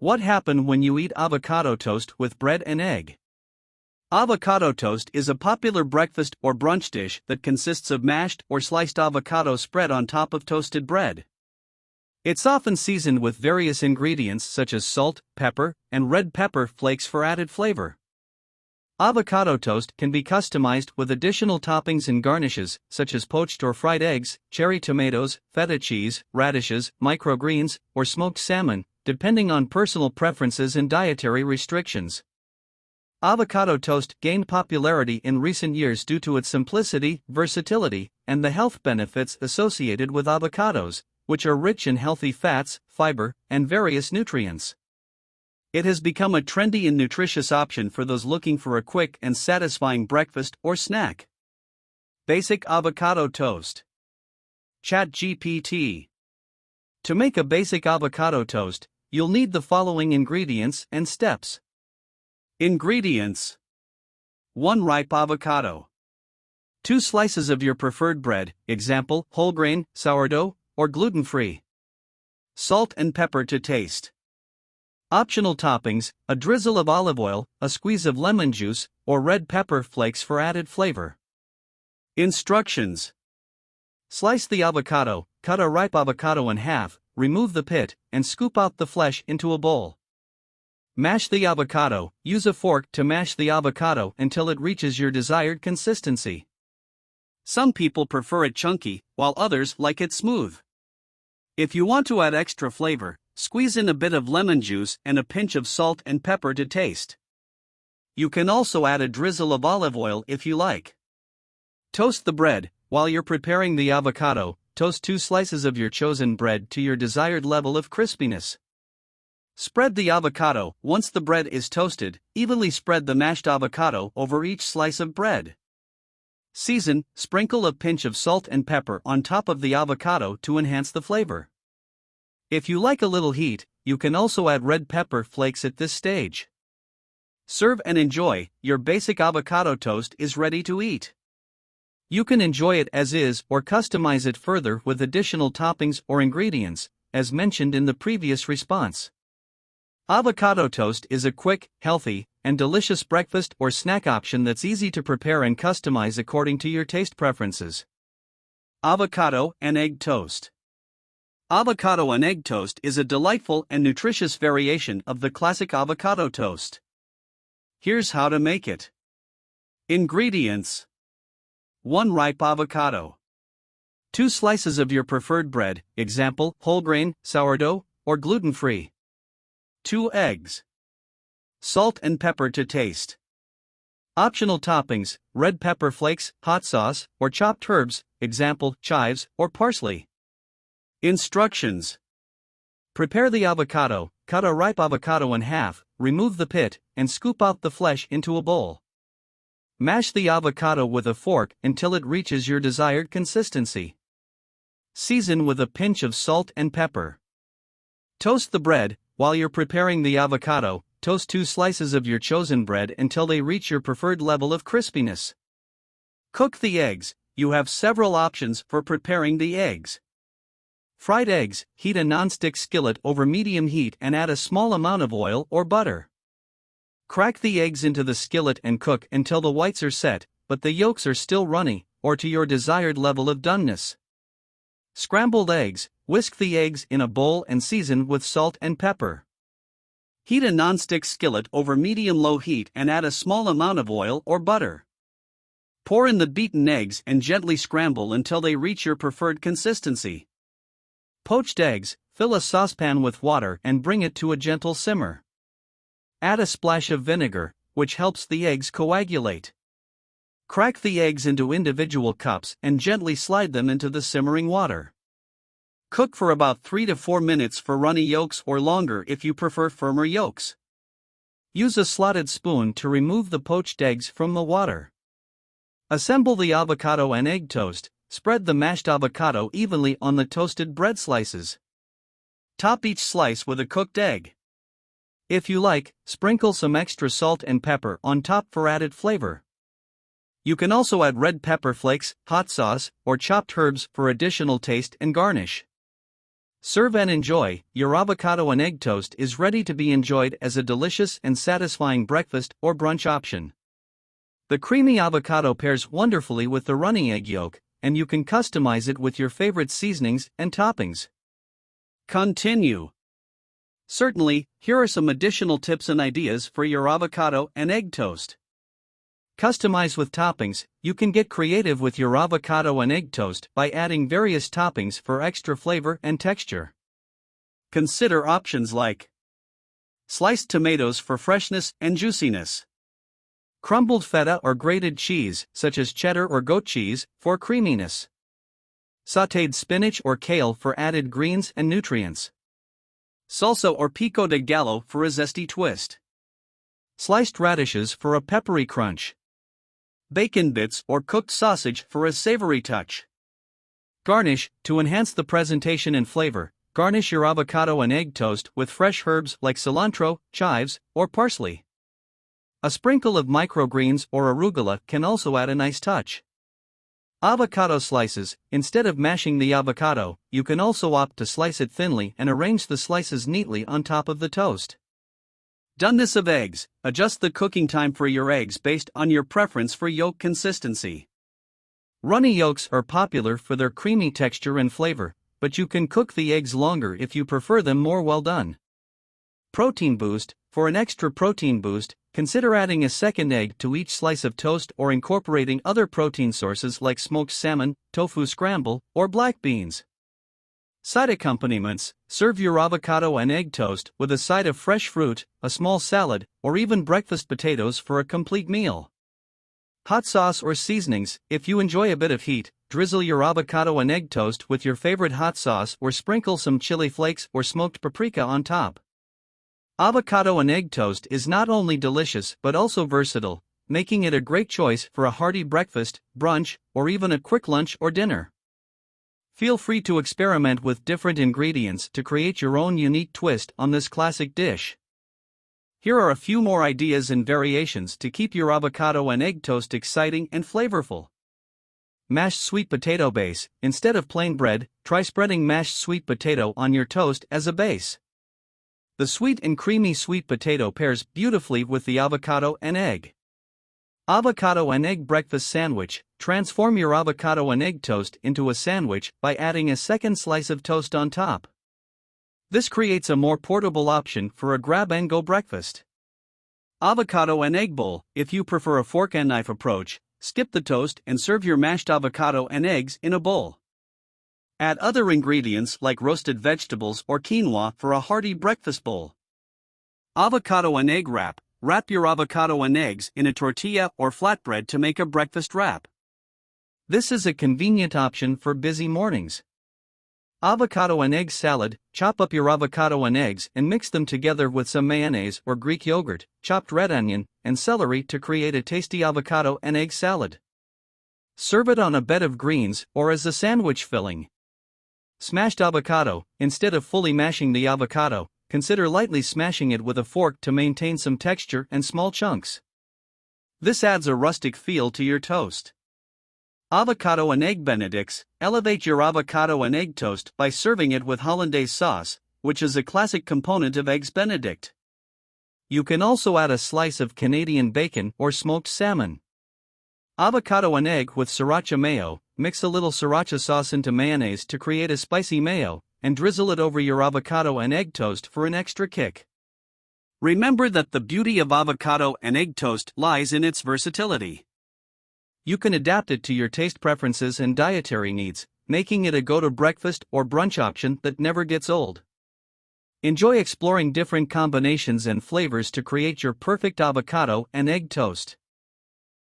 What happens when you eat avocado toast with bread and egg? Avocado toast is a popular breakfast or brunch dish that consists of mashed or sliced avocado spread on top of toasted bread. It's often seasoned with various ingredients such as salt, pepper, and red pepper flakes for added flavor. Avocado toast can be customized with additional toppings and garnishes such as poached or fried eggs, cherry tomatoes, feta cheese, radishes, microgreens, or smoked salmon, depending on personal preferences and dietary restrictions. Avocado toast gained popularity in recent years due to its simplicity, versatility, and the health benefits associated with avocados, which are rich in healthy fats, fiber, and various nutrients. It has become a trendy and nutritious option for those looking for a quick and satisfying breakfast or snack. Basic avocado toast. ChatGPT. To make a basic avocado toast, you'll need the following ingredients and steps. Ingredients: 1 ripe avocado, 2 slices of your preferred bread, example, whole grain, sourdough, or gluten-free. Salt and pepper to taste. Optional toppings: a drizzle of olive oil, a squeeze of lemon juice, or red pepper flakes for added flavor. Instructions: slice the avocado, cut a ripe avocado in half, remove the pit, and scoop out the flesh into a bowl. Mash the avocado. Use a fork to mash the avocado until it reaches your desired consistency. Some people prefer it chunky, while others like it smooth. If you want to add extra flavor, squeeze in a bit of lemon juice and a pinch of salt and pepper to taste. You can also add a drizzle of olive oil if you like. Toast the bread. While you're preparing the avocado, toast 2 slices of your chosen bread to your desired level of crispiness. Spread the avocado. Once the bread is toasted, evenly spread the mashed avocado over each slice of bread. Season. Sprinkle a pinch of salt and pepper on top of the avocado to enhance the flavor. If you like a little heat, you can also add red pepper flakes at this stage. Serve and enjoy. Your basic avocado toast is ready to eat. You can enjoy it as is or customize it further with additional toppings or ingredients, as mentioned in the previous response. Avocado toast is a quick, healthy, and delicious breakfast or snack option that's easy to prepare and customize according to your taste preferences. Avocado and Egg Toast. Avocado and egg toast is a delightful and nutritious variation of the classic avocado toast. Here's how to make it. Ingredients: 1 ripe avocado, 2 slices of your preferred bread, example, whole grain, sourdough, or gluten-free. 2 eggs. Salt and pepper to taste. Optional toppings: red pepper flakes, hot sauce, or chopped herbs, example, chives or parsley. Instructions: prepare the avocado. Cut a ripe avocado in half, remove the pit, and scoop out the flesh into a bowl. Mash the avocado with a fork until it reaches your desired consistency. Season with a pinch of salt and pepper. Toast the bread. While you're preparing the avocado, toast 2 slices of your chosen bread until they reach your preferred level of crispiness. Cook the eggs. You have several options for preparing the eggs. Fried eggs: heat a non-stick skillet over medium heat and add a small amount of oil or butter. Crack the eggs into the skillet and cook until the whites are set, but the yolks are still runny, or to your desired level of doneness. Scrambled eggs: whisk the eggs in a bowl and season with salt and pepper. Heat a non-stick skillet over medium-low heat and add a small amount of oil or butter. Pour in the beaten eggs and gently scramble until they reach your preferred consistency. Poached eggs: fill a saucepan with water and bring it to a gentle simmer. Add a splash of vinegar, which helps the eggs coagulate. Crack the eggs into individual cups and gently slide them into the simmering water. Cook for about 3 to 4 minutes for runny yolks or longer if you prefer firmer yolks. Use a slotted spoon to remove the poached eggs from the water. Assemble the avocado and egg toast. Spread the mashed avocado evenly on the toasted bread slices. Top each slice with a cooked egg. If you like, sprinkle some extra salt and pepper on top for added flavor. You can also add red pepper flakes, hot sauce, or chopped herbs for additional taste and garnish. Serve and enjoy. Your avocado and egg toast is ready to be enjoyed as a delicious and satisfying breakfast or brunch option. The creamy avocado pairs wonderfully with the runny egg yolk, and you can customize it with your favorite seasonings and toppings. Continue. Certainly, here are some additional tips and ideas for your avocado and egg toast. Customize with toppings. You can get creative with your avocado and egg toast by adding various toppings for extra flavor and texture. Consider options like sliced tomatoes for freshness and juiciness, crumbled feta or grated cheese, such as cheddar or goat cheese, for creaminess, sautéed spinach or kale for added greens and nutrients, salsa or pico de gallo for a zesty twist, sliced radishes for a peppery crunch, bacon bits or cooked sausage for a savory touch. Garnish. To enhance the presentation and flavor, garnish your avocado and egg toast with fresh herbs like cilantro, chives, or parsley. A sprinkle of microgreens or arugula can also add a nice touch. Avocado slices. Instead of mashing the avocado, you can also opt to slice it thinly and arrange the slices neatly on top of the toast. Doneness of eggs. Adjust the cooking time for your eggs based on your preference for yolk consistency. Runny yolks are popular for their creamy texture and flavor, but you can cook the eggs longer if you prefer them more well done. Protein boost. For an extra protein boost, consider adding a second egg to each slice of toast or incorporating other protein sources like smoked salmon, tofu scramble, or black beans. Side accompaniments. Serve your avocado and egg toast with a side of fresh fruit, a small salad, or even breakfast potatoes for a complete meal. Hot sauce or seasonings. If you enjoy a bit of heat, drizzle your avocado and egg toast with your favorite hot sauce or sprinkle some chili flakes or smoked paprika on top. Avocado and egg toast is not only delicious but also versatile, making it a great choice for a hearty breakfast, brunch, or even a quick lunch or dinner. Feel free to experiment with different ingredients to create your own unique twist on this classic dish. Here are a few more ideas and variations to keep your avocado and egg toast exciting and flavorful. Mashed sweet potato base. Instead of plain bread, try spreading mashed sweet potato on your toast as a base. The sweet and creamy sweet potato pairs beautifully with the avocado and egg. Avocado and egg breakfast sandwich. Transform your avocado and egg toast into a sandwich by adding a second slice of toast on top. This creates a more portable option for a grab-and-go breakfast. Avocado and egg bowl. If you prefer a fork and knife approach, skip the toast and serve your mashed avocado and eggs in a bowl. Add other ingredients like roasted vegetables or quinoa for a hearty breakfast bowl. Avocado and egg wrap. Wrap your avocado and eggs in a tortilla or flatbread to make a breakfast wrap. This is a convenient option for busy mornings. Avocado and egg salad. Chop up your avocado and eggs and mix them together with some mayonnaise or Greek yogurt, chopped red onion, and celery to create a tasty avocado and egg salad. Serve it on a bed of greens or as a sandwich filling. Smashed avocado. Instead of fully mashing the avocado, consider lightly smashing it with a fork to maintain some texture and small chunks. This adds a rustic feel to your toast. Avocado and egg benedicts. Elevate your avocado and egg toast by serving it with hollandaise sauce, which is a classic component of eggs benedict. You can also add a slice of Canadian bacon or smoked salmon. Avocado and egg with sriracha mayo. Mix a little sriracha sauce into mayonnaise to create a spicy mayo, and drizzle it over your avocado and egg toast for an extra kick. Remember that the beauty of avocado and egg toast lies in its versatility. You can adapt it to your taste preferences and dietary needs, making it a go-to breakfast or brunch option that never gets old. Enjoy exploring different combinations and flavors to create your perfect avocado and egg toast.